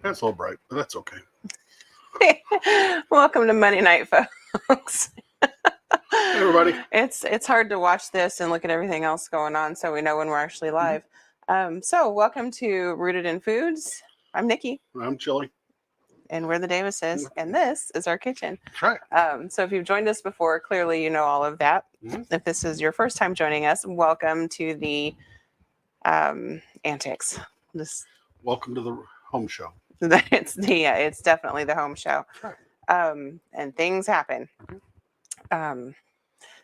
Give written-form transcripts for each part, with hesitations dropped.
That's a little bright, but that's okay. Welcome to Monday Night, folks. Hey, everybody. It's hard to watch this and look at everything else going on, so we know when we're actually live. So welcome to Rooted in Foods. I'm Nikki, I'm Chili. and we're the Davises, and this is our kitchen. That's right. So if you've joined us before, clearly you know all of that. Mhm. If this is your first time joining us, welcome to the antics. Welcome to the home show. It's definitely the home show. That's right. And things happen.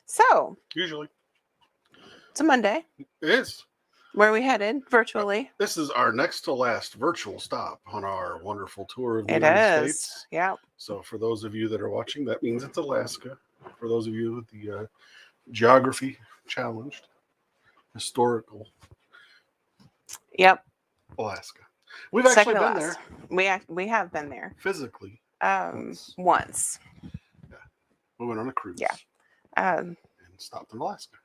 So Usually. it's a Monday. It is. Where are we headed virtually? This is our next to last virtual stop on our wonderful tour of the It United is. States. Yeah. So for those of you that are watching, that means it's Alaska. For those of you with the geography challenged, historical Yep. Alaska. We've actually been there. We have been there. Physically. Once. Yeah. We went on a cruise. Yeah. And stopped in Alaska.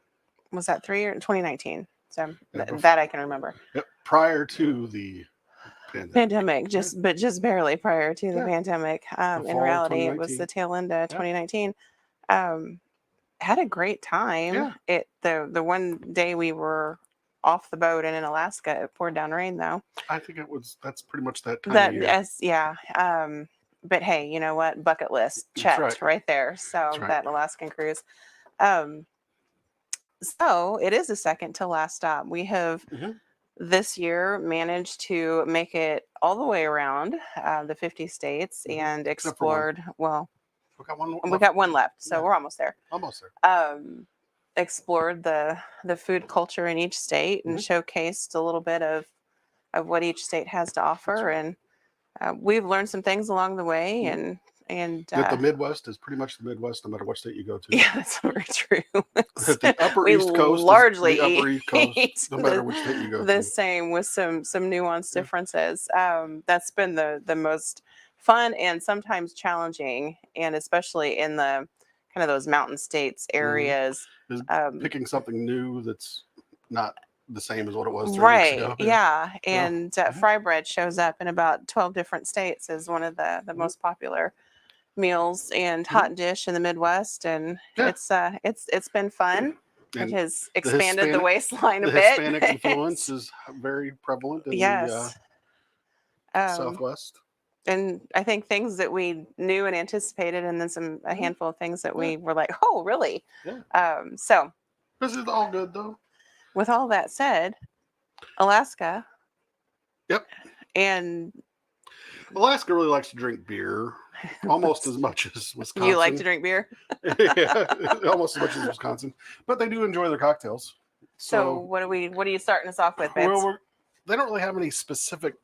Was that 2019? So Yeah, that I can remember. Yep. Prior to the pandemic, just barely prior to the pandemic. In reality, it was the tail end of 2019. Had a great time. Yeah. The one day we were off the boat and in Alaska, it poured down rain though. I think that's pretty much that time of year. Yeah. But hey, you know what? Bucket list checked right there. So that Alaskan cruise. So it is the second to last stop. We have this year managed to make it all the way around the 50 states and explored. Well, we got one left, so we're almost there. Almost there. Explored the food culture in each state and showcased a little bit of what each state has to offer, and we've learned some things along the way. And that the Midwest is pretty much the Midwest, no matter what state you go to. Yeah, that's very true. The upper East Coast largely is the upper East Coast, no matter which state you go to. The same with some nuanced differences. That's been the most fun and sometimes challenging, and especially in the kind of those mountain states areas. Picking something new that's not the same as what it was 3 right weeks ago. Yeah. And fry bread shows up in about 12 different states as one of the most popular meals and hot dish in the Midwest, and it's been fun. And it has expanded the waistline a bit. The Hispanic influence is very prevalent in the Southwest. And I think things that we knew and anticipated, and then a handful of things that we were like, oh, really? Yeah. So this is all good though. With all that said, Alaska. Yep. And Alaska really likes to drink beer almost as much as Wisconsin. You like to drink beer? Yeah, almost as much as Wisconsin. But they do enjoy their cocktails. So what are you starting us off with, Vince? Well, they don't really have any specific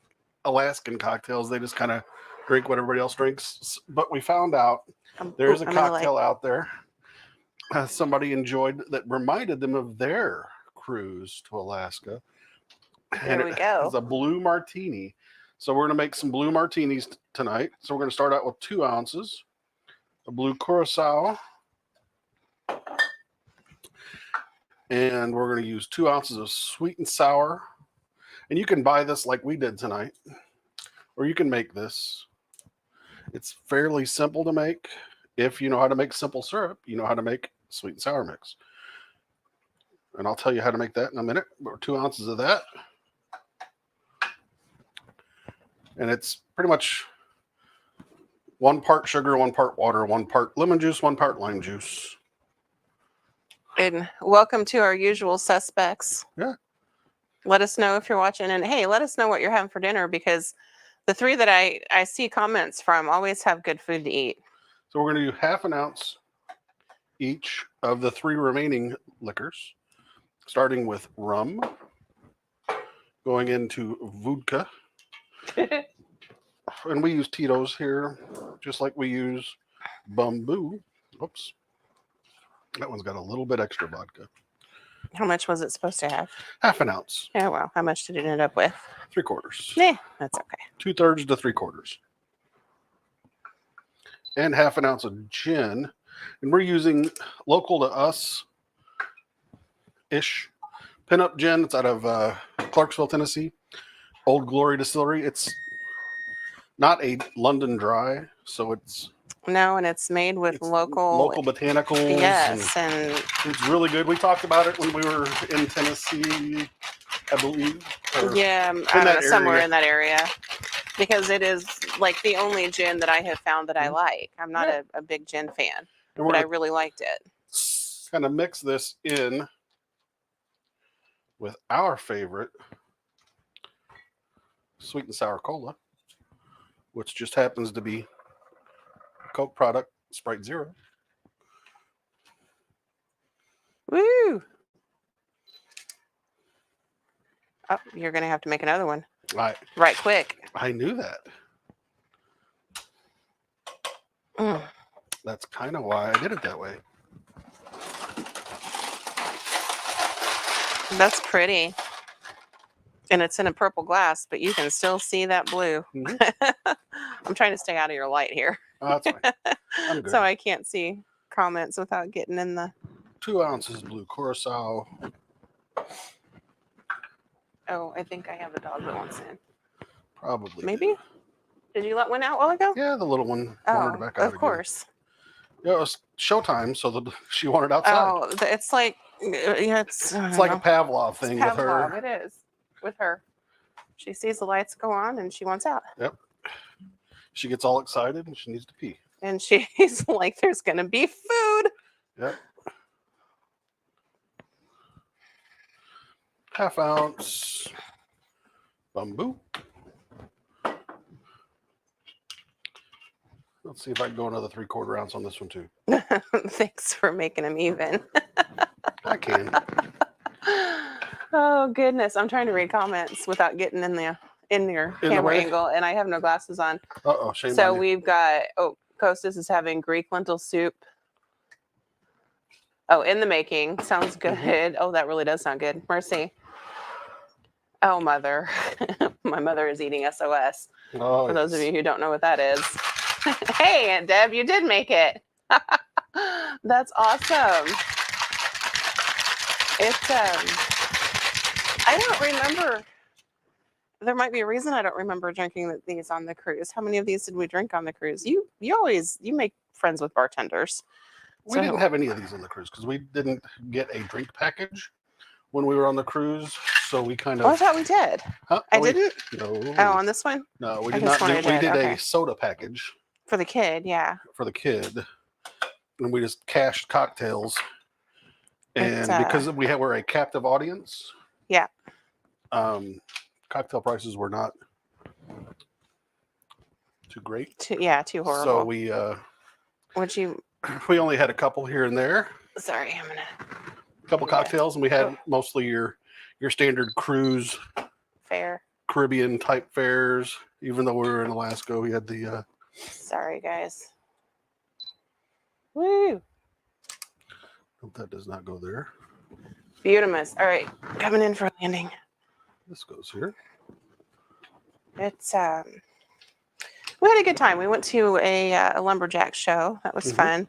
Alaskan cocktails. They just kind of drink what everybody else drinks. But we found out there's a cocktail out there somebody enjoyed that reminded them of their cruise to Alaska. There we go. It's a blue martini. So we're going to make some blue martinis tonight. So we're going to start out with 2 ounces of blue curacao. And we're going to use 2 ounces of sweet and sour. And you can buy this like we did tonight. Or you can make this. It's fairly simple to make. If you know how to make simple syrup, you know how to make sweet and sour mix. And I'll tell you how to make that in a minute. 2 ounces of that. And it's pretty much 1 part sugar, 1 part water, 1 part lemon juice, 1 part lime juice. And welcome to our usual suspects. Yeah. Let us know if you're watching. And hey, let us know what you're having for dinner, because the 3 that I see comments from always have good food to eat. So we're going to do 1/2 ounce each of the 3 remaining liquors, starting with rum, going into vodka. And we use Tito's here, just like we use Bamboo. Oops. That one's got a little bit extra vodka. How much was it supposed to have? 1/2 ounce. Oh, well. How much did it end up with? 3/4. Yeah, that's okay. 2/3 to 3/4. And 1/2 ounce of gin. And we're using local to us-ish pinup gin. It's out of Clarksville, Tennessee. Old Glory Distillery. It's not a London dry, so it's No, and it's made with local botanicals. Yes, and it's really good. We talked about it when we were in Tennessee, I believe. yeah, I don't know, somewhere in that area. Because it is like the only gin that I have found that I like. I'm not a big gin fan, but I really liked it. Kind of mix this in with our favorite sweet and sour cola, which just happens to be Coke product, Sprite Zero. Woo! Oh, you're going to have to make another one. Right quick. I knew that. That's kind of why I did it that way. That's pretty. And it's in a purple glass, but you can still see that blue. I'm trying to stay out of your light here. Oh, that's fine. I'm good. So I can't see comments without getting in the... 2 ounces blue Curacao. Oh, I think I have a dog that wants in. Probably. Maybe? Did you let one out a while ago? Yeah, the little one wanted back out of course. Yeah, it was showtime, so she wanted outside. Oh, it's like... Yeah, it's like a Pavlov thing with her. It is. With her. She sees the lights go on and she wants out. Yep. She gets all excited and she needs to pee. And she's like, there's going to be food. Yep. 1/2 ounce bamboo. Let's see if I can go another 3/4 ounce on this one too. Thanks for making them even. I can. Oh goodness, I'm trying to read comments without getting in your camera angle, and I have no glasses on. Shame so on you. We've got Costas is having Greek lentil soup. Oh, in the making. Sounds good. Oh, that really does sound good. Mercy. Oh, mother. My mother is eating SOS. For those of you who don't know what that is. Hey, Aunt Deb, you did make it. That's awesome. It's I don't remember. There might be a reason I don't remember drinking these on the cruise. How many of these did we drink on the cruise? You make friends with bartenders. We didn't have any of these on the cruise because we didn't get a drink package when we were on the cruise. So we kind of. Oh, I thought we did. Huh? I didn't. No. Oh, on this one? No, we did not. We did a soda package for the kid. Yeah. For the kid, and we just cashed cocktails. And because we're a captive audience. Yeah. Cocktail prices were not too great. Too horrible. So we only had a couple here and there. Sorry, a couple cocktails, and we had mostly your standard cruise fare, Caribbean type fares. Even though we were in Alaska, we had the. Sorry, guys. Woo! Hope that does not go there. Beautimous. All right, coming in for landing. This goes here. It's we had a good time. We went to a lumberjack show. That was fun.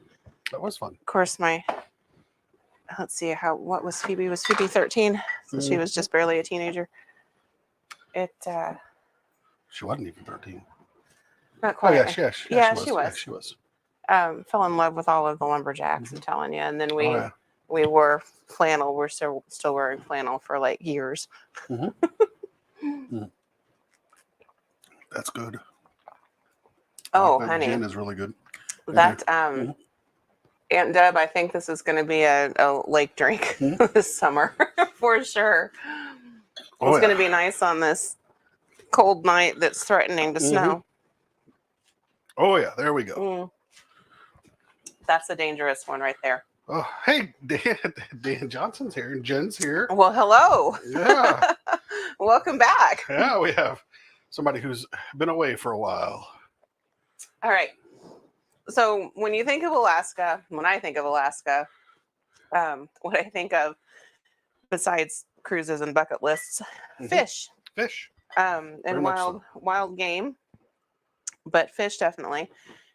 That was fun. Of course, let's see what was Phoebe? Was Phoebe 13? So she was just barely a teenager. She wasn't even 13. Not quite. Oh, yeah, she was. Yeah, she was. Fell in love with all of the lumberjacks, I'm telling you. And then we wore flannel. We're still wearing flannel for like years. That's good. Oh, honey. Gin is really good. That Aunt Deb, I think this is going to be a lake drink this summer for sure. It's going to be nice on this cold night that's threatening to snow. Oh yeah, there we go. That's a dangerous one right there. Oh, hey, Dan Johnson's here and Jen's here. Well, hello. Yeah. Welcome back. Yeah, we have somebody who's been away for a while. All right. So when you think of Alaska, what I think of besides cruises and bucket lists, fish. And wild game, but fish definitely,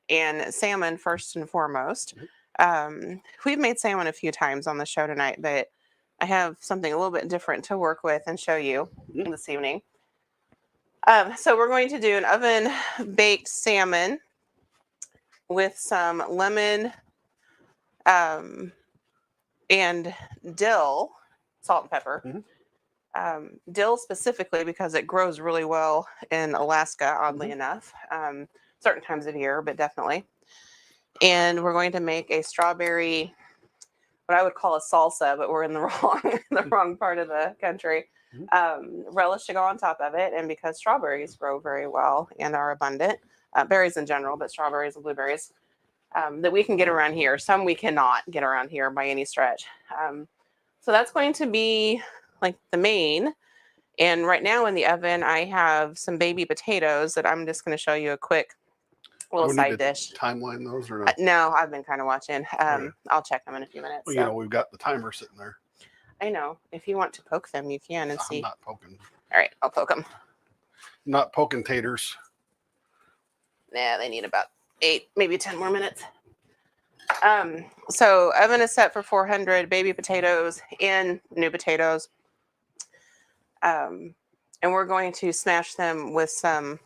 and salmon first and foremost. We've made salmon a few times on the show tonight, but I have something a little bit different to work with and show you this evening. So we're going to do an oven baked salmon with some lemon and dill, salt and pepper. Dill specifically because it grows really well in Alaska, oddly enough. Certain times of year, but definitely. And we're going to make a strawberry, what I would call a salsa, but we're in the wrong part of the country. Relish to go on top of it, and because strawberries grow very well and are abundant, berries in general, but strawberries and blueberries that we can get around here. Some we cannot get around here by any stretch. So that's going to be like the main. And right now in the oven, I have some baby potatoes that I'm just going to show you a quick little side dish. Timeline those or not? No, I've been kind of watching. I'll check them in a few minutes. Well, you know, we've got the timer sitting there. I know. If you want to poke them, you can and see. I'm not poking. All right, I'll poke them. Not poking taters. Nah, they need about 8, maybe 10 more minutes. So oven is set for 400, baby potatoes and new potatoes. And we're going to smash them with some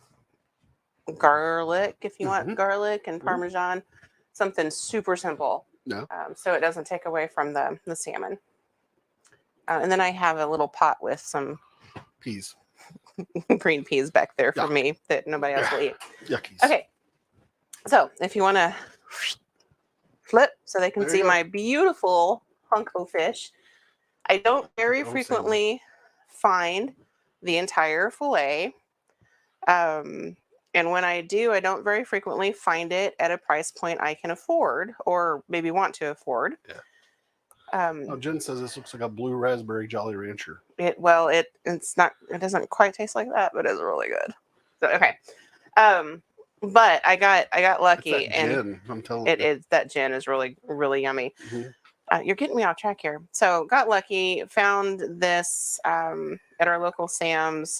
garlic, if you want garlic and Parmesan, something super simple. No. So it doesn't take away from the salmon. And then I have a little pot with some peas, green peas back there for me that nobody else will eat. Yuckies. Okay. So if you want to flip so they can see my beautiful hunko fish, I don't very frequently find the entire fillet. And when I do, I don't very frequently find it at a price point I can afford or maybe want to afford. Jen says this looks like a blue raspberry Jolly Rancher. It's not. It doesn't quite taste like that, but it's really good. So okay, but I got lucky, it's that and gin, I'm telling it you. is that gin is really yummy. You're getting me off track here. So got lucky, found this at our local Sam's,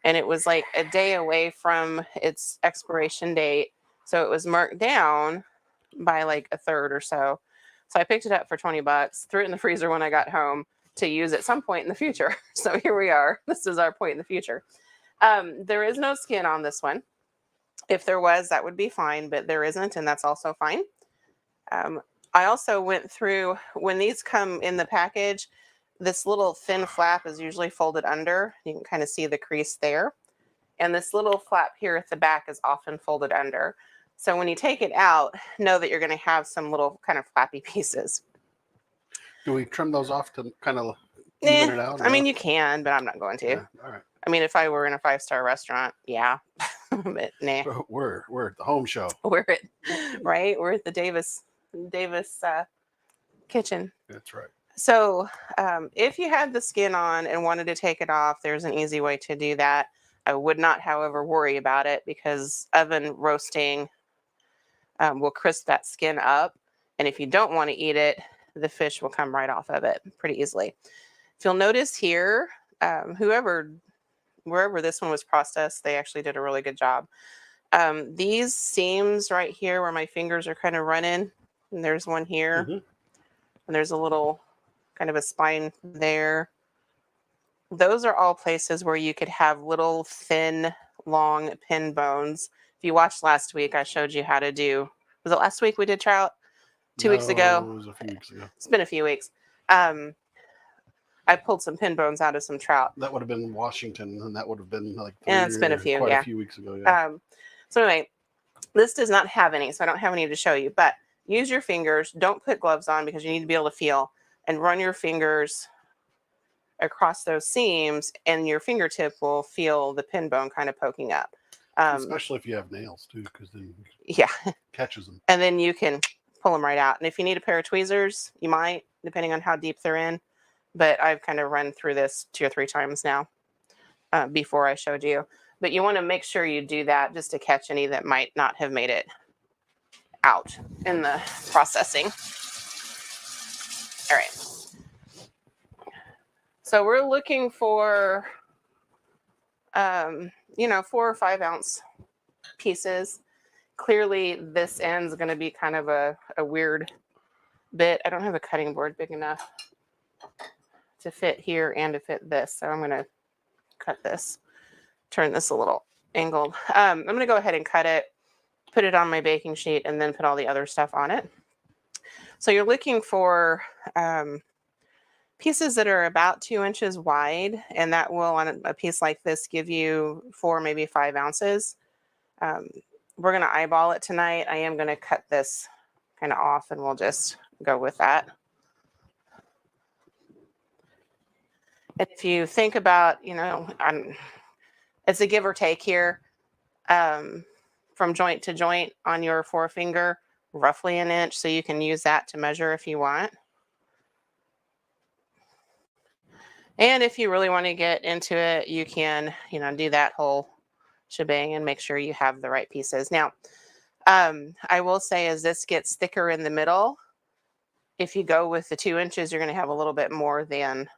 and it was like a day away from its expiration date, so it was marked down by like a third or so. So I picked it up for $20, threw it in the freezer when I got home to use at some point in the future. So here we are. This is our point in the future. There is no skin on this one. If there was, that would be fine, but there isn't, and that's also fine. I also went through, when these come in the package, this little thin flap is usually folded under. You can kind of see the crease there. And this little flap here at the back is often folded under. So when you take it out, know that you're going to have some little kind of flappy pieces. Do we trim those off to kind of even it out? I mean, you can, but I'm not going to. Yeah, all right. I mean, if I were in a 5-star restaurant, yeah. But nah. We're at the home show. We're at the Davis kitchen. That's right. So if you had the skin on and wanted to take it off, there's an easy way to do that. I would not, however, worry about it because oven roasting will crisp that skin up. And if you don't want to eat it, the fish will come right off of it pretty easily. If you'll notice here, wherever this one was processed, they actually did a really good job. These seams right here where my fingers are kind of running, and there's one here, and there's a little kind of a spine there. Those are all places where you could have little thin, long pin bones. If you watched last week, I showed you how to do, was it last week we did trout? 2 weeks ago? It was a few weeks ago. It's been a few weeks. I pulled some pin bones out of some trout. That would have been Washington, and that would have been like it's been a few weeks ago. Yeah. So anyway, this does not have any, so I don't have any to show you, but use your fingers. Don't put gloves on because you need to be able to feel, and run your fingers across those seams, and your fingertip will feel the pin bone kind of poking up. Especially if you have nails too, because then catches them. And then you can pull them right out. And if you need a pair of tweezers, you might, depending on how deep they're in. But I've kind of run through this 2 or 3 times now before I showed you. But you want to make sure you do that just to catch any that might not have made it out in the processing. All right. So we're looking for, 4 or 5 ounce pieces. Clearly, this end's going to be kind of a weird bit. I don't have a cutting board big enough to fit here and to fit this. So I'm going to cut this turn this a little angled. I'm going to go ahead and cut it, put it on my baking sheet, and then put all the other stuff on it. So you're looking for pieces that are about 2 inches wide, and that will, on a piece like this, give you 4, maybe 5 ounces. We're going to eyeball it tonight. I am going to cut this kind of off, and we'll just go with that. And if you think about, it's a give or take here, from joint to joint on your forefinger, roughly an inch. So you can use that to measure if you want. And if you really want to get into it, you can, do that whole shebang and make sure you have the right pieces. Now, I will say as this gets thicker in the middle, if you go with the 2 inches, you're going to have a little bit more than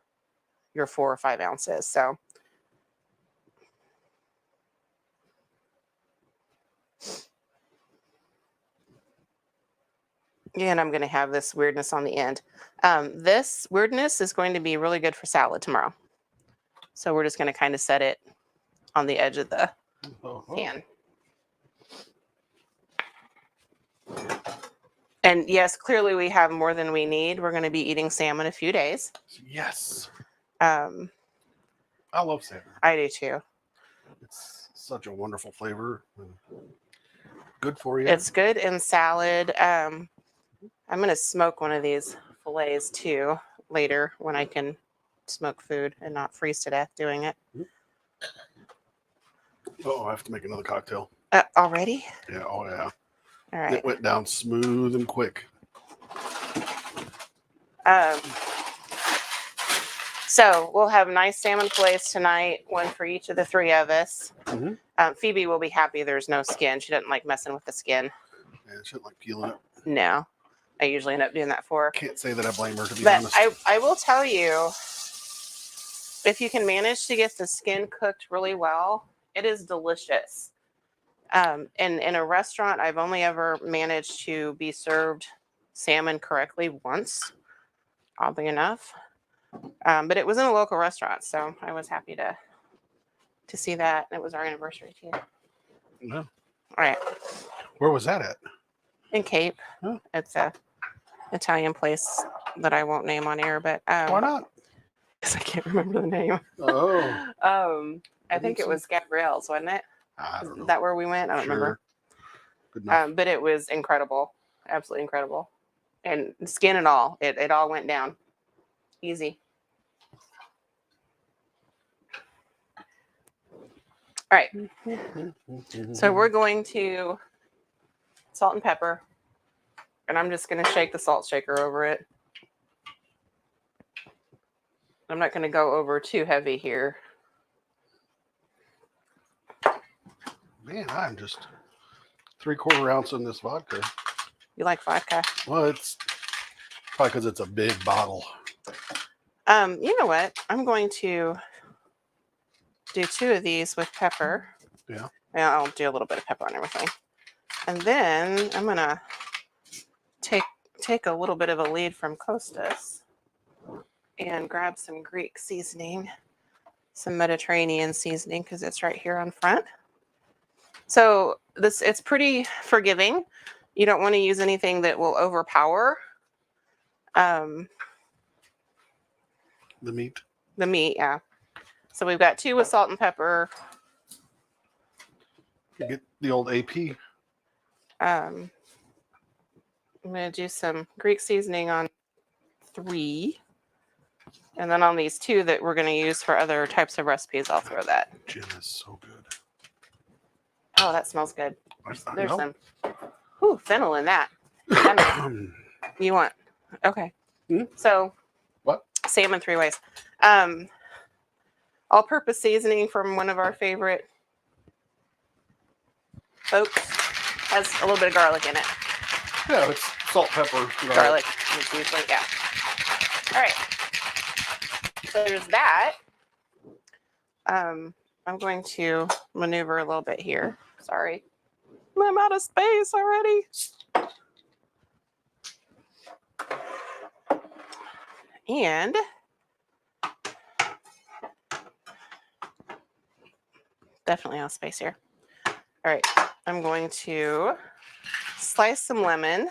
your 4 or 5 ounces. So and I'm going to have this weirdness on the end. This weirdness is going to be really good for salad tomorrow. So we're just going to kind of set it on the edge of the pan. And yes, clearly we have more than we need. We're going to be eating salmon in a few days. Yes. I Um, love salmon. I do too. It's such a wonderful flavor. Good for you. It's good in salad. I'm going to smoke one of these fillets too later when I can smoke food and not freeze to death doing it. Oh, I have to make another cocktail. Already? Yeah. Oh, yeah. All right. It went down smooth and quick. So we'll have nice salmon fillets tonight, one for each of the 3 of us. Mm-hmm. Phoebe will be happy there's no skin. She doesn't like messing with the skin. Yeah, she doesn't like peeling it. No. I usually end up doing that for her. Can't say that I blame her, to be But honest. I will tell you, if you can manage to get the skin cooked really well, it is delicious. In a restaurant, I've only ever managed to be served salmon correctly once, oddly enough. But it was in a local restaurant, so I was happy to see that. It was our anniversary too. No. All right. Where was that at? In Cape. Oh. It's a Italian place that I won't name on air, but Why not? because I can't remember the name. Oh. I think it was Gabrielle's, wasn't it? I don't know. Is that where we went? I don't remember. Good enough. But it was incredible. Absolutely incredible. And skin and all. It all went down. Easy. All right. So we're going to salt and pepper. And I'm just going to shake the salt shaker over it. I'm not going to go over too heavy here. Man, I'm just 3/4 ounce in this vodka. You like vodka? Well, it's probably because it's a big bottle. You know what? I'm going to do 2 of these with pepper. Yeah. And I'll do a little bit of pepper on everything. And then I'm going to take a little bit of a lead from Costas and grab some Greek seasoning, some Mediterranean seasoning, because it's right here on front. So it's pretty forgiving. You don't want to use anything that will overpower The meat. the meat. Yeah. So we've got 2 with salt and pepper. You get the old AP. I'm going to do some Greek seasoning on 3. And then on these 2 that we're going to use for other types of recipes, I'll throw that. Gin is so good. Oh, that smells good. There's know. some fennel in that. You want? Okay. So What? Salmon 3 ways. All-purpose seasoning from one of our favorite folks. Has a little bit of garlic in it. Yeah, it's salt, pepper, Garlic. Usually, yeah. All right. So there's that. I'm going to maneuver a little bit here. Sorry. I'm out of space already. And Definitely out of space here. All right, I'm going to slice some lemon.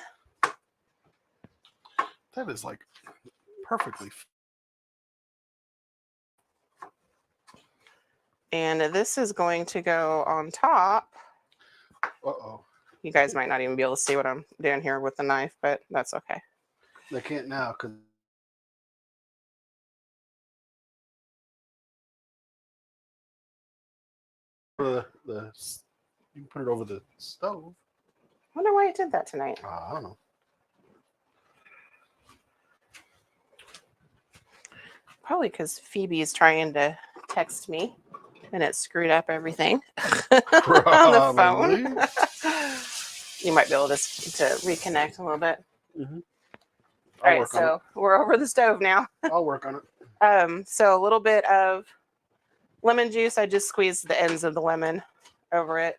That is like perfectly. And this is going to go on top. Uh-oh. You guys might not even be able to see what I'm doing here with the knife, but that's okay. They can't now because the you can put it over the stove. I wonder why it did that tonight. I don't know. Probably because Phoebe's trying to text me and it screwed up everything on the phone. You might be able to reconnect a little bit. Mm-hmm. All right, so we're over the stove now. I'll work on it. So a little bit of lemon juice. I just squeezed the ends of the lemon over it.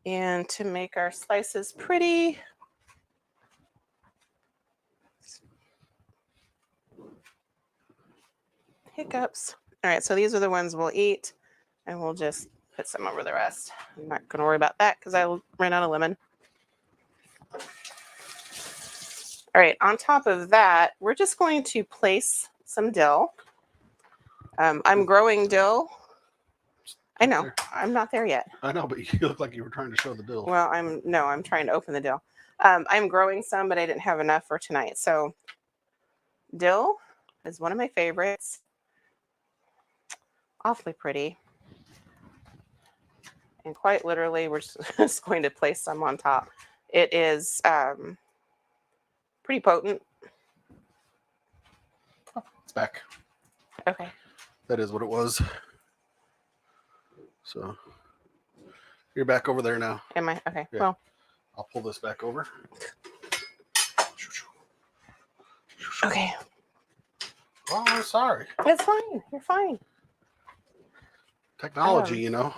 And to make our slices pretty, hiccups. All right, so these are the ones we'll eat, and we'll just put some over the rest. I'm not going to worry about that because I ran out of lemon. All right, on top of that, we're just going to place some dill. I'm growing dill. I know, I'm not there yet. I know, but you look like you were trying to show the dill. Well, I'm trying to open the dill. I'm growing some, but I didn't have enough for tonight. So dill is one of my favorites. Awfully pretty. And quite literally, we're just going to place some on top. It is pretty potent. It's back. Okay. That is what it was. So you're back over there now. Am I? Okay. Yeah. Well, I'll pull this back over. okay. Oh, I'm sorry. It's fine. You're fine. Technology, you know.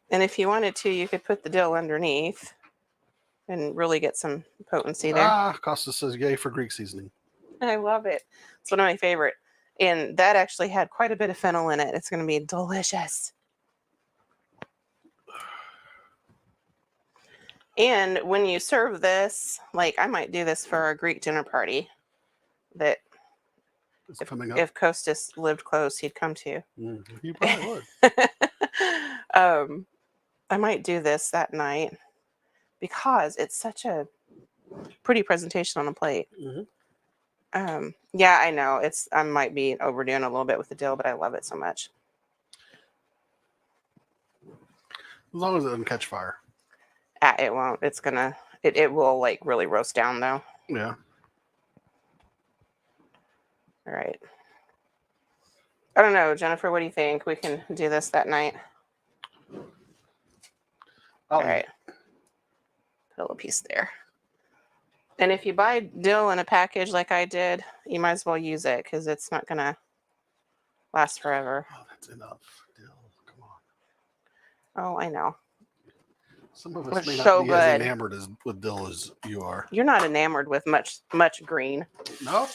And if you wanted to, you could put the dill underneath and really get some potency there. Costa says yay for Greek seasoning. I love it. It's one of my favorite. And that actually had quite a bit of fennel in it. It's going to be delicious. And when you serve this, like I might do this for a Greek dinner party that Coming up. if Costas lived close, he'd come to. He probably would. I might do this that night because it's such a pretty presentation on a plate. Mm-hmm. Yeah, I know I might be overdoing a little bit with the dill, but I love it so much. As long as it doesn't catch fire. It won't. It will like really roast down though. Yeah. All right. I don't know, Jennifer, what do you think? We can do this that night. All right. Put a little piece there. And if you buy dill in a package like I did, you might as well use it because it's not going to last forever. Oh, that's enough. Dill, come on. Oh, I know. Some of us may so not be good. as enamored with dill as you are. You're not enamored with much green. No,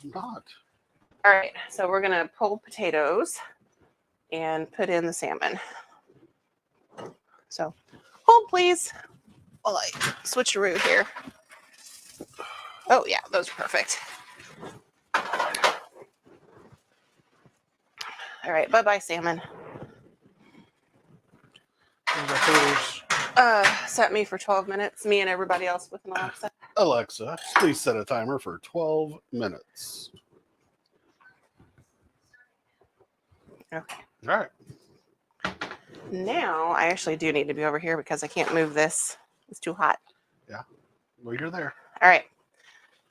I'm not. All right, so we're going to pull potatoes and put in the salmon. So hold, please, while I switcheroo here. Oh, yeah, those are perfect. All right, bye-bye, salmon. Set me for 12 minutes, me and everybody else with an Alexa. Alexa, please set a timer for 12 minutes. Okay. All right. Now, I actually do need to be over here because I can't move this. It's too hot. Yeah. Well, you're there. All right.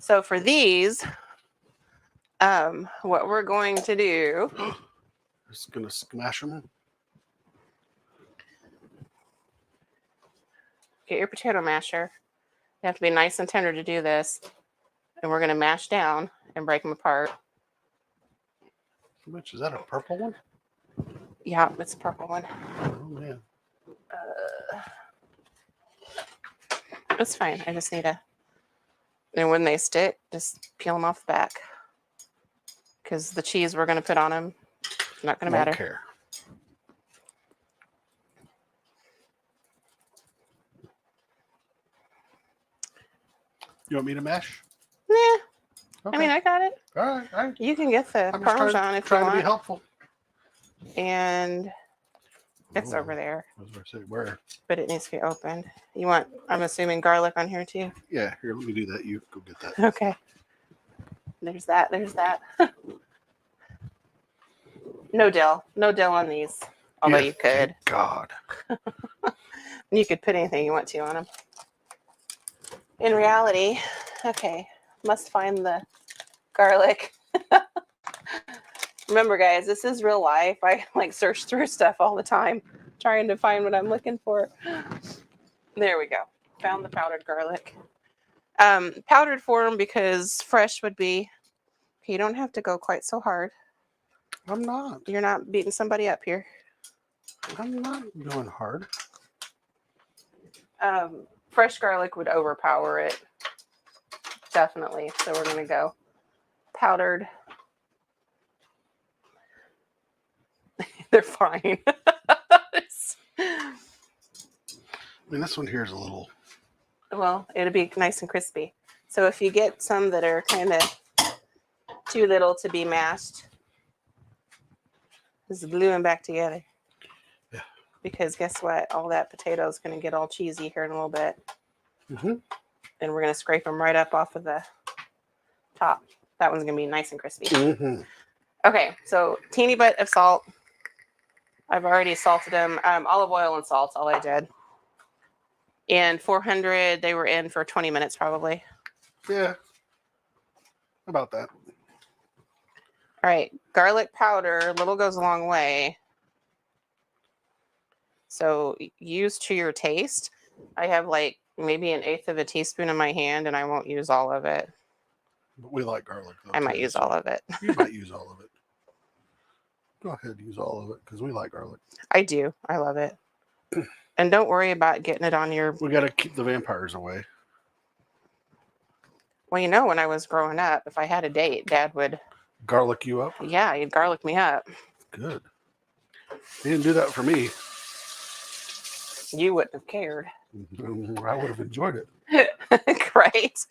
So for these, what we're going to do... Just going to smash them. Get your potato masher. You have to be nice and tender to do this. And we're going to mash down and break them apart. Which is that, a purple one? Yeah, it's a purple one. Oh, man. It's fine. I just need and when they stick, just peel them off the back. because the cheese we're going to put on them, not going to Won't matter. care. You want me to mesh? Nah, Okay. I mean, I got it. All right. All right. You can get the I'm just Parmesan if you trying to be want. helpful. And it's Oh, over there, I was going to say where? but it needs to be opened. You want, I'm assuming, garlic on here too? Yeah, here, let me do that. You go get that. Okay. There's that. There's that. No dill. No dill on these. Although Yeah, you could. thank God. You could put anything you want to on them. In reality, okay, must find the garlic. Remember, guys, this is real life. I like search through stuff all the time, trying to find what I'm looking for. There we go. Found the powdered garlic. Powdered form because fresh would be. You don't have to go quite so hard. I'm not. You're not beating somebody up here. I'm not going hard. Fresh garlic would overpower it. Definitely. So we're going to go powdered. They're fine. I mean, this one here is a little. Well, it'll be nice and crispy. So if you get some that are kind of too little to be mashed, just glue them back together. Yeah. Because guess what? All that potato is going to get all cheesy here in a little bit. Mm-hmm. And we're going to scrape them right up off of the top. That one's going to be nice and crispy. Mm-hmm. Okay, so teeny bit of salt. I've already salted them. Olive oil and salt's all I did. And 400, they were in for 20 minutes probably. Yeah. About that. All right, garlic powder, little goes a long way. So use to your taste. I have like maybe 1/8 of a teaspoon in my hand and I won't use all of it. But we like garlic, though. I might use all of it. You might use all of it. Go ahead, use all of it, because we like garlic. I do. I love it. And don't worry about getting it on your... We got to keep the vampires away. Well, you know, when I was growing up, if I had a date, Dad would... Garlic you up? Yeah, he'd garlic me up. Good. He didn't do that for me. You wouldn't have cared. I would have enjoyed it. Great.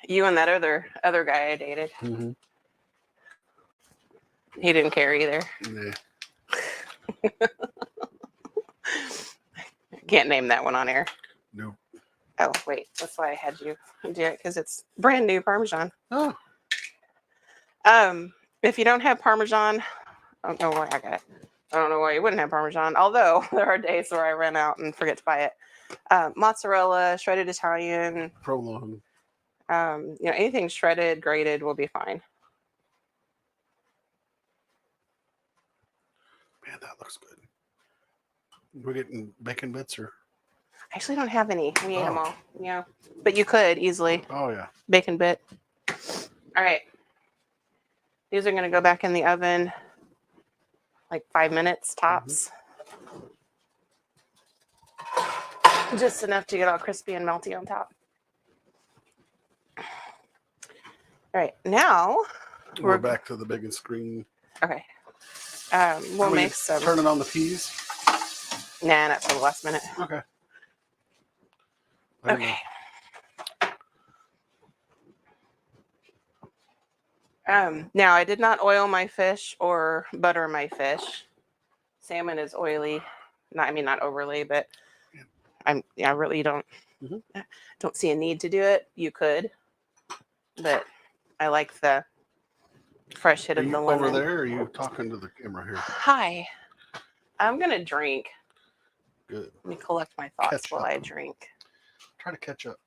You and that other guy I dated. Mm-hmm. He didn't care either. Nah. Can't name that one on air. No. Oh, wait. That's why I had you do it, because it's brand new Parmesan. Oh. If you don't have Parmesan, I don't know why I got it. I don't know why you wouldn't have Parmesan, although there are days where I run out and forget to buy it. Mozzarella, shredded Italian, Provolone. anything shredded, grated will be fine. Man, that looks good. We're getting bacon bits, or? I actually don't have any. We ate them all. Yeah. But you could easily. Oh, yeah. Bacon bit. All right. These are going to go back in the oven like 5 minutes tops. Just enough to get all crispy and melty on top. All right. Now We're back to the big screen. Okay. We'll make some. Turn it on the peas. Nah, not till the last minute. Okay. Okay. Now I did not oil my fish or butter my fish. Salmon is oily. Not overly, but I really don't see a need to do it. You could, but I like the fresh hit of the lemon. Over there, or are you talking to the camera here? Hi. I'm gonna drink. Good. Let me collect my thoughts while I drink. Try to catch up.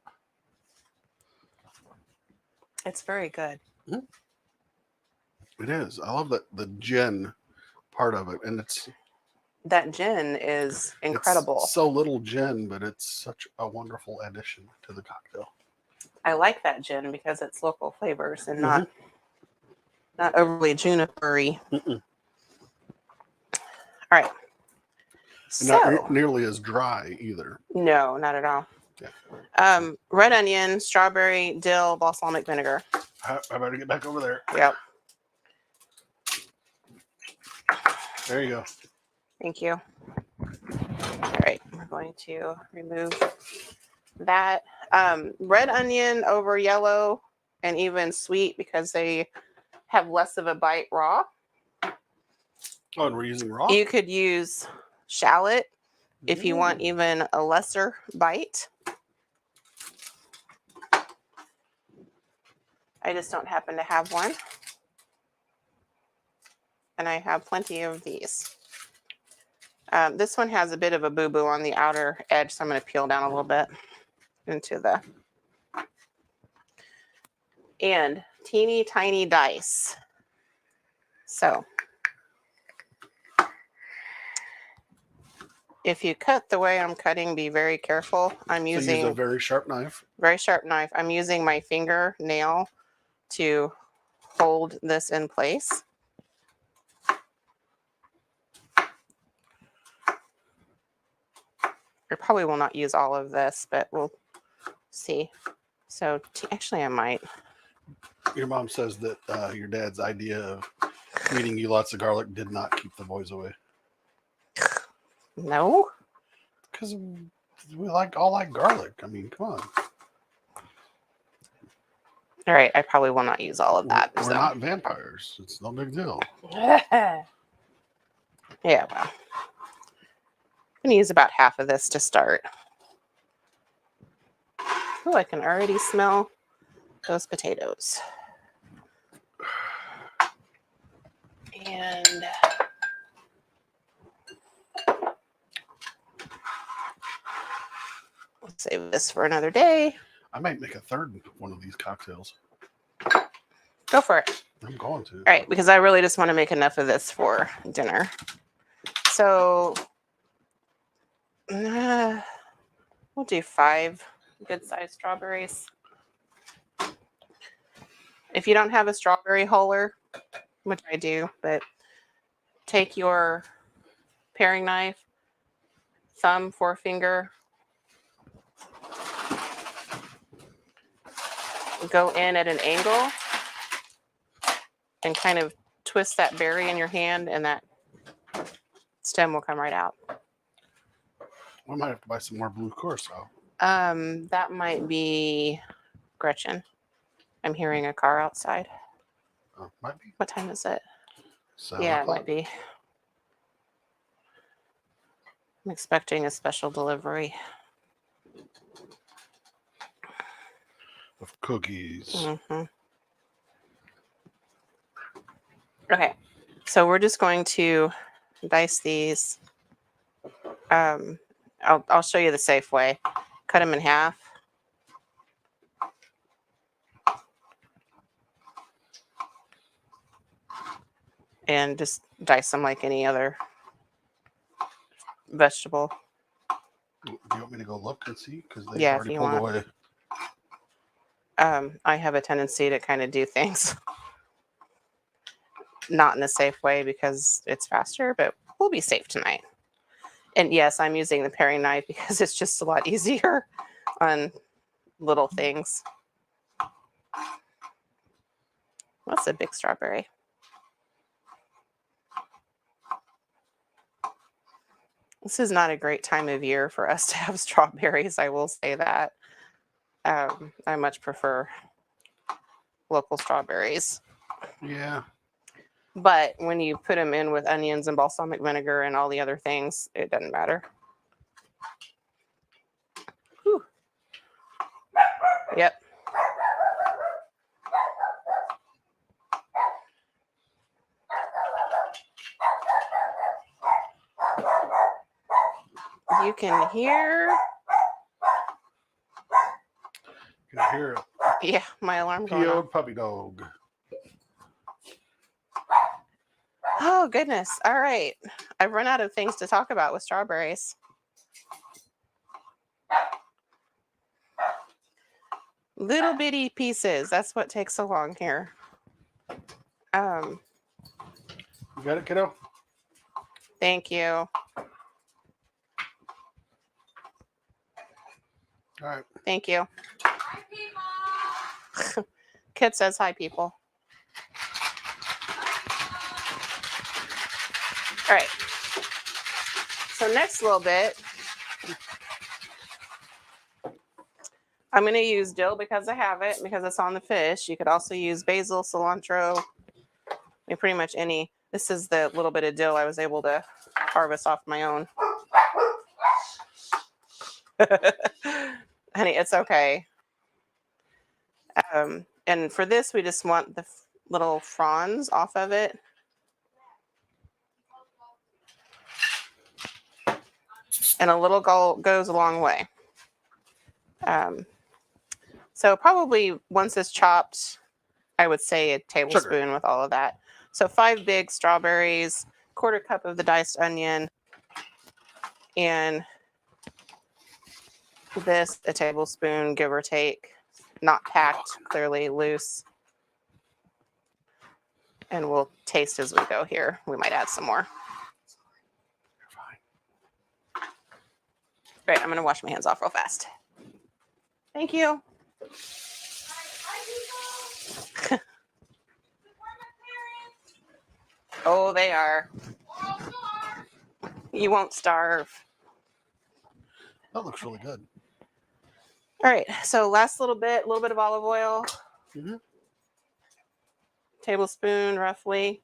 It's very good. It is. I love the gin part of it, and that gin is incredible. It's so little gin, but it's such a wonderful addition to the cocktail. I like that gin because it's local flavors and not overly juniper-y. All right. Not nearly as dry either. No, not at all. Yeah. Red onion, strawberry, dill, balsamic vinegar. I better get back over there. Yep. There you go. Thank you. All right, we're going to remove that. Red onion over yellow and even sweet because they have less of a bite raw. Oh, and we're using raw? You could use shallot if you want even a lesser bite. I just don't happen to have one. And I have plenty of these. This one has a bit of a boo-boo on the outer edge, so I'm going to peel down a little bit into the... And teeny tiny dice. So if you cut the way I'm cutting, be very careful. I'm using use a very sharp knife. Very sharp knife. I'm using my finger nail to hold this in place. I probably will not use all of this, but we'll see. So actually I might. Your mom says that your dad's idea of feeding you lots of garlic did not keep the boys away. No? Because we all like garlic. I mean, come on. All right, I probably will not use all of that. We're not vampires. It's no big deal. Yeah, well. I'm going to use about half of this to start. Oh, I can already smell those potatoes. And we'll save this for another day. I might make a third one of these cocktails. Go for it. I'm going to. All right, because I really just want to make enough of this for dinner. So we'll do 5 good-sized strawberries. If you don't have a strawberry huller, which I do, but take your paring knife, thumb, forefinger, go in at an angle and kind of twist that berry in your hand, and that stem will come right out. I might have to buy some more blue curacao. That might be Gretchen. I'm hearing a car outside. Might be. What time is it? 7 Yeah, o'clock. it might be. I'm expecting a special delivery. Of cookies. Mm-hmm. Okay, so we're just going to dice these. I'll show you the safe way. Cut them in half. And just dice them like any other vegetable. Do you want me to go look and see? Because they've Yeah, if already you pulled want. away. I have a tendency to kind of do things not in a safe way because it's faster, but we'll be safe tonight. And yes, I'm using the paring knife because it's just a lot easier on little things. That's a big strawberry. This is not a great time of year for us to have strawberries, I will say that. I much prefer local strawberries. Yeah. But when you put them in with onions and balsamic vinegar and all the other things, it doesn't matter. Whew. Yep. You can hear... You can hear it. Yeah, my alarm going off. P.O.'d puppy dog. Oh, goodness. All right. I've run out of things to talk about with strawberries. Little bitty pieces. That's what takes so long here. You got it, kiddo? Thank you. All right. Thank you. Hi, people. Kit says hi, people. All right. So next little bit, I'm going to use dill because I have it, because it's on the fish. You could also use basil, cilantro, I mean, pretty much any. This is the little bit of dill I was able to harvest off my own. Honey, it's okay. And for this, we just want the little fronds off of it. And a little goes a long way. So probably once it's chopped, I would say a tablespoon with all of that. So 5 big strawberries, 1/4 cup of the diced onion, and this, a tablespoon, give or take. Not packed, clearly loose. And we'll taste as we go here. We might add some more. Great, I'm going to wash my hands off real fast. Thank you. Oh, they are. You won't starve. That looks really good. All right, so last little bit of olive oil. Mm-hmm. Tablespoon, roughly.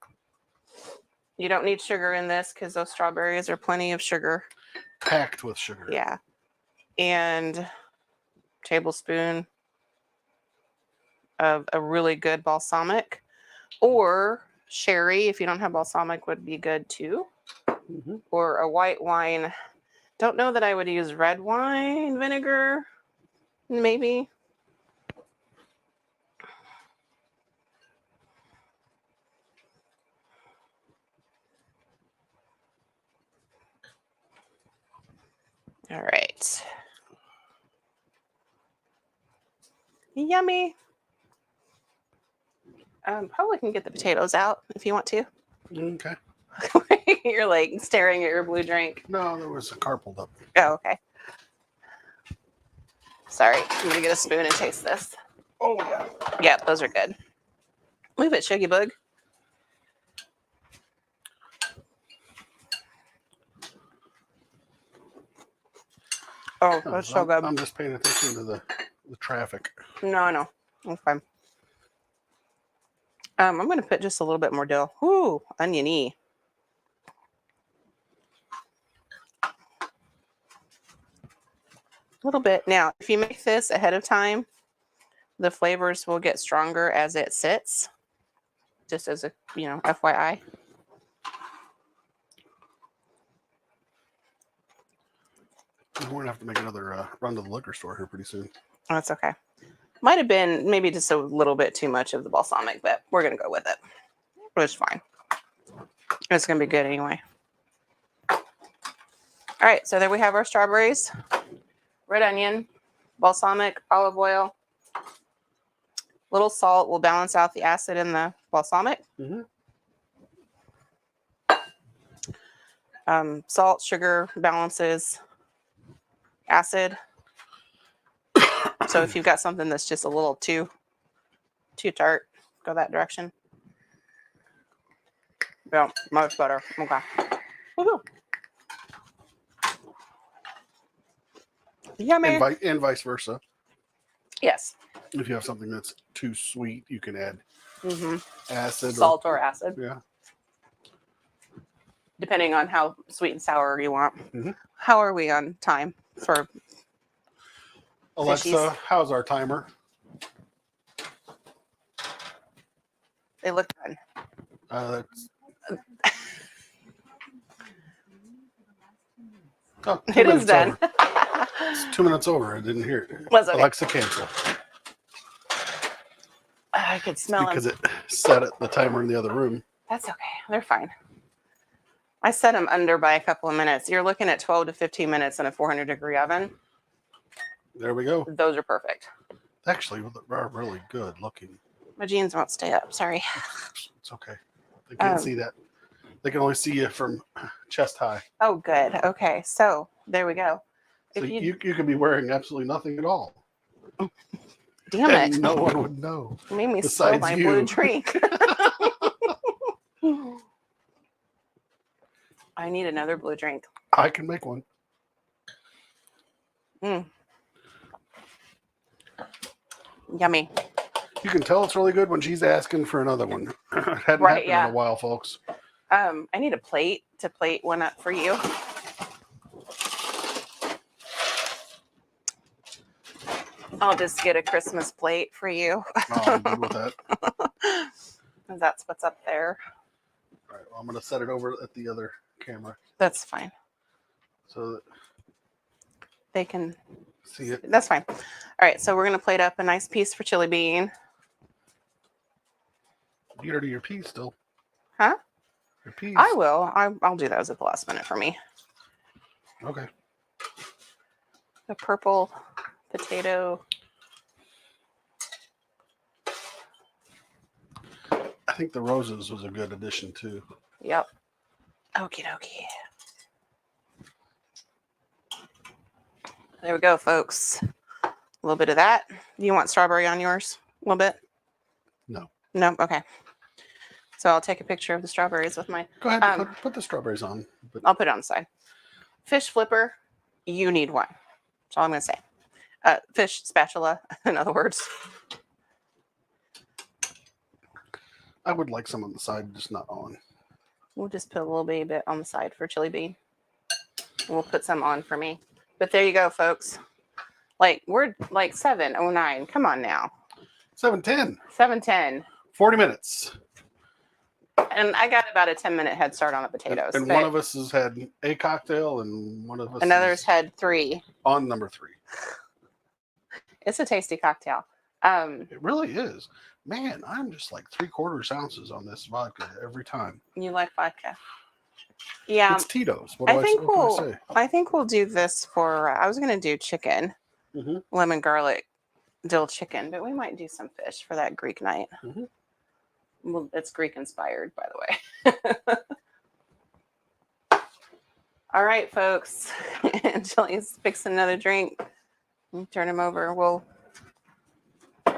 You don't need sugar in this because those strawberries are plenty of sugar. Packed with sugar. Yeah. And tablespoon of a really good balsamic, or sherry, if you don't have balsamic, would be good too. Mm-hmm. Or a white wine. Don't know that I would use red wine vinegar, maybe. All right. Yummy. Probably can get the potatoes out if you want to. Okay. You're like staring at your blue drink. No, there was a car pulled up. Oh, okay. Sorry, I'm gonna get a spoon and taste this. Oh yeah. Yeah, those are good. Move it, Shuggy Bug. Oh, that's so good. I'm just paying attention to the traffic. No, I'm fine. I'm gonna put just a little bit more dill. Ooh, oniony. A little bit. Now, if you make this ahead of time, the flavors will get stronger as it sits. Just as a, FYI. We're gonna have to make another run to the liquor store here pretty soon. Oh, that's okay. Might have been maybe just a little bit too much of the balsamic, but we're gonna go with it. It's fine. It's gonna be good anyway. All right, so there we have our strawberries, red onion, balsamic, olive oil. Little salt will balance out the acid in the balsamic. Mm-hmm. Salt, sugar balances acid. So if you've got something that's just a little too tart, go that direction. Yeah, much better. Okay. Woohoo. Yummy. And vice versa. Yes. If you have something that's too sweet, you can add acid. Salt or acid. Yeah. Depending on how sweet and sour you want. Mm-hmm. How are we on time for Alexa, fishies? how's our timer? They look good. That's... It is done. It's 2 minutes over. I didn't hear it. Was okay. Alexa, cancel. I could smell because them. it set at the timer in the other room. That's okay. They're fine. I set them under by a couple of minutes. You're looking at 12 to 15 minutes in a 400-degree oven. There we go. Those are perfect. Actually, they're really good looking. My jeans won't stay up. Sorry. It's okay. They can't see that. They can only see you from chest high. Oh, good. Okay. So there we go. So you could be wearing absolutely nothing at all. Damn it. No one would know. You made me spill my blue drink. I need another blue drink. I can make one. Yummy. You can tell it's really good when she's asking for another one. It hadn't Right, happened yeah. in a while, folks. I need a plate to plate one up for you. I'll just get a Christmas plate for you. Oh, I'm good with that. That's what's up there. All right, well, I'm going to set it over at the other camera That's fine. so that They can see it. That's fine. All right, so we're going to plate up a nice piece for chili bean. You get her to your peas still. Huh? Your peas. I will. I'll do those at the last minute for me. Okay. The purple potato. I think the roses was a good addition too. Yep. Okie dokie. There we go, folks. A little bit of that. Do you want strawberry on yours? A little bit? No. No? Okay. So I'll take a picture of the strawberries with my... Go ahead and put the strawberries on. But I'll put it on the side. Fish flipper, you need one. That's all I'm going to say. Fish spatula, in other words. I would like some on the side, just not on. We'll just put a little bit on the side for chili bean. We'll put some on for me. But there you go, folks. Like, we're like 7:09. Come on now. 7:10. 7:10. 40 minutes. And I got about a 10-minute head start on the potatoes. And one of us has had a cocktail, and one of us another's is had 3. on number 3. It's a tasty cocktail. It really is. Man, I'm just like 3/4 ounces on this vodka every time. You like vodka? Yeah. It's Tito's. What do I think we'll do this for. I was gonna do chicken, lemon garlic, dill chicken, but we might do some fish for that Greek night. Well, it's Greek inspired, by the way. All right, folks. Angelie's fixing another drink. Turn him over. We'll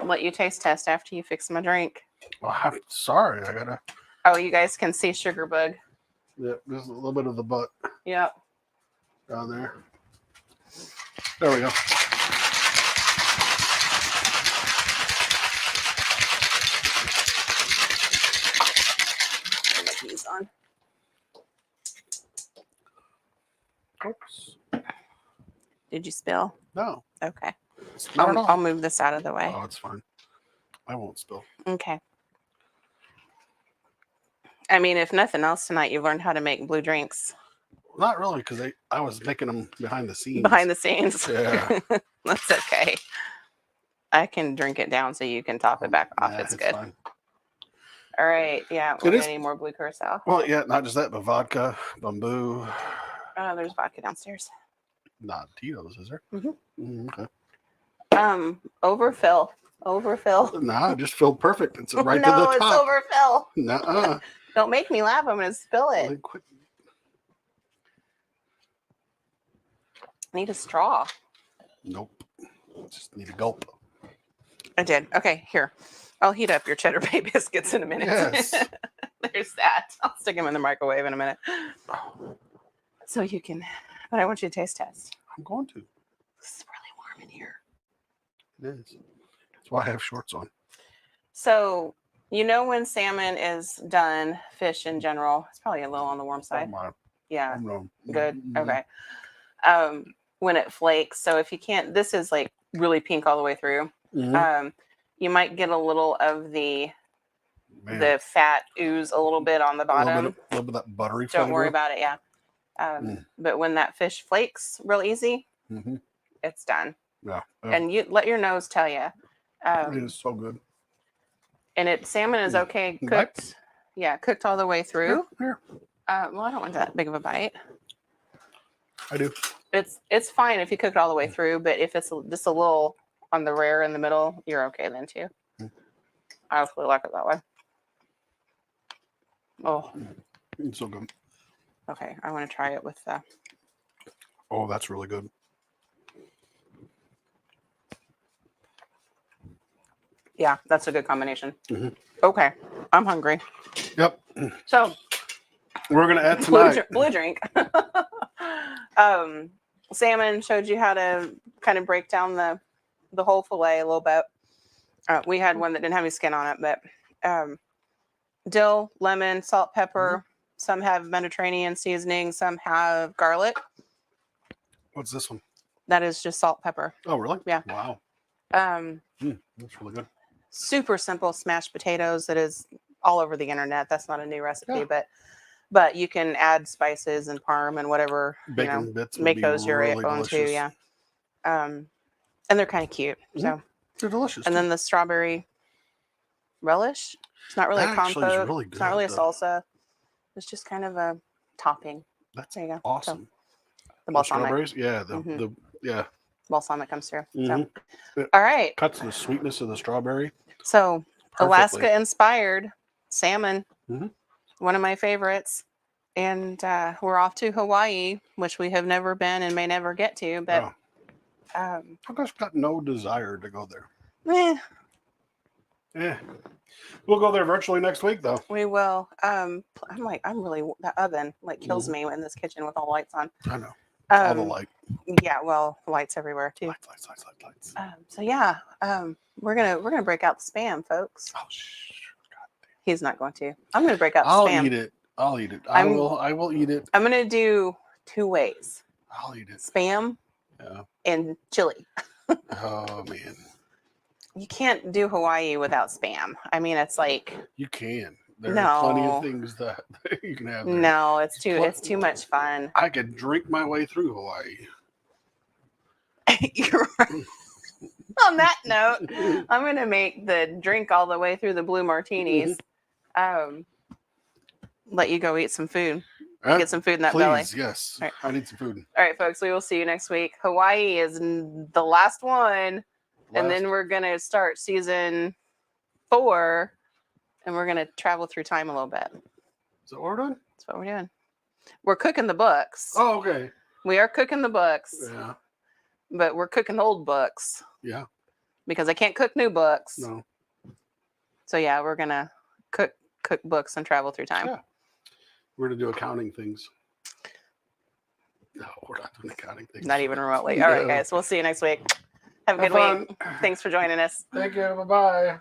let you taste test after you fix my drink. Well, I'm sorry. I gotta. Oh, you guys can see sugar bug. Yeah, there's a little bit of the butt. Yep. Down there. There we go. Put my peas on. Oops. Did you spill? No. Okay. Not at all. I'll move this out of the way. Oh, it's fine. I won't spill. Okay. I mean, if nothing else tonight, you've learned how to make blue drinks. Not really, because I was making them behind the scenes. Behind the scenes. Yeah. That's okay. I can drink it down so you can top it back off. Yeah, it's good. fine. All right. Yeah. We're going to need more blue curacao. Well, yeah, not just that, but vodka, bamboo. Oh, there's vodka downstairs. Not Tito's, is there? Okay. Overfill. Nah, just filled perfect. It's right no, to the it's top. overfill. Nuh-uh. Don't make me laugh. I'm going to spill it. Like, quit. I need a straw. Nope. Just need a gulp. I did. Okay, here. I'll heat up your cheddar bay biscuits in a minute. Yes. There's that. I'll stick them in the microwave in a minute. So you can, but I want you to taste test. I'm going to. It's really warm in here. It is. That's why I have shorts on. So, you know when salmon is done, fish in general, it's probably a little on the warm side. Yeah, good. Okay. When it flakes. So if you can't, this is like really pink all the way through. You might get a little of the fat ooze a little bit on the bottom. A little bit of that buttery flavor. Don't worry about it. Yeah. But when that fish flakes real easy, it's done. Yeah. And you let your nose tell you. It is so good. And salmon is okay cooked. Yeah, cooked all the way through. Here. Well, I don't want that big of a bite. I do. It's fine if you cook it all the way through, but if it's just a little on the rare in the middle, you're okay then too. I really like it that way. Oh, It's so good. okay. I want to try it with the. Oh, that's really good. Yeah, that's a good combination. Okay, I'm hungry. Yep. So We're gonna add blue, tonight. blue drink. Salmon showed you how to kind of break down the whole fillet a little bit. We had one that didn't have any skin on it, but dill, lemon, salt, pepper. Some have Mediterranean seasoning. Some have garlic. What's this one? That is just salt, pepper. Oh, really? Yeah. Wow. That's really good. Super simple smashed potatoes. That is all over the internet. That's not a new recipe, Yeah. but you can add spices and parm and whatever. Bacon bits would make be those your really own delicious. too. Yeah. And they're kind of cute. So they're delicious. and then the strawberry relish. It's not really That a actually is compote. really It's not really a good. salsa. It's just kind of a topping. That's there you go. awesome. So, the The balsamic. strawberries, yeah, the Balsamic comes through. So. Mhm. It All right. cuts the sweetness of the strawberry. So Perfectly. Alaska inspired salmon, Mhm. one of my favorites. And we're off to Hawaii, which we have never been and may never get to. But I've just got no desire to go there. eh, Yeah, we'll go there virtually next week, though. we will. I'm really, the oven like kills me in this kitchen with all the lights on. I know. All the light. Yeah, well, lights everywhere too. Lights. So yeah, we're gonna break out the spam, folks. Oh, shh. He's not going to. I'm gonna break out the I'll spam. eat it. I'll eat it. I will eat it. I'm gonna do 2 ways: I'll eat it. spam Yeah. and chili. Oh man. You can't do Hawaii without spam. I mean, it's like You can. There are plenty of things that you can have there. no, it's too much fun. I could drink my way through Hawaii. You're right. On that note, I'm gonna make the drink all the way through the blue martinis. Let you go eat some food. Get some food in that belly. Please, yes. Right. I need some food. All right, folks. We will see you next week. Hawaii is the last one, and then we're gonna start season 4, and we're gonna travel through time a little bit. Is that what we're doing? That's what we're doing. We're cooking the books. Oh, okay. We are cooking the books, Yeah. but we're cooking old books. Yeah. Because I can't cook new books. No. So yeah, we're gonna cook books and travel through time. Yeah. We're gonna do accounting things. No, we're not doing accounting things. Not even remotely. All right, guys. We'll see you next week. Have a good week. Thanks for joining us. Thank you. Bye-bye.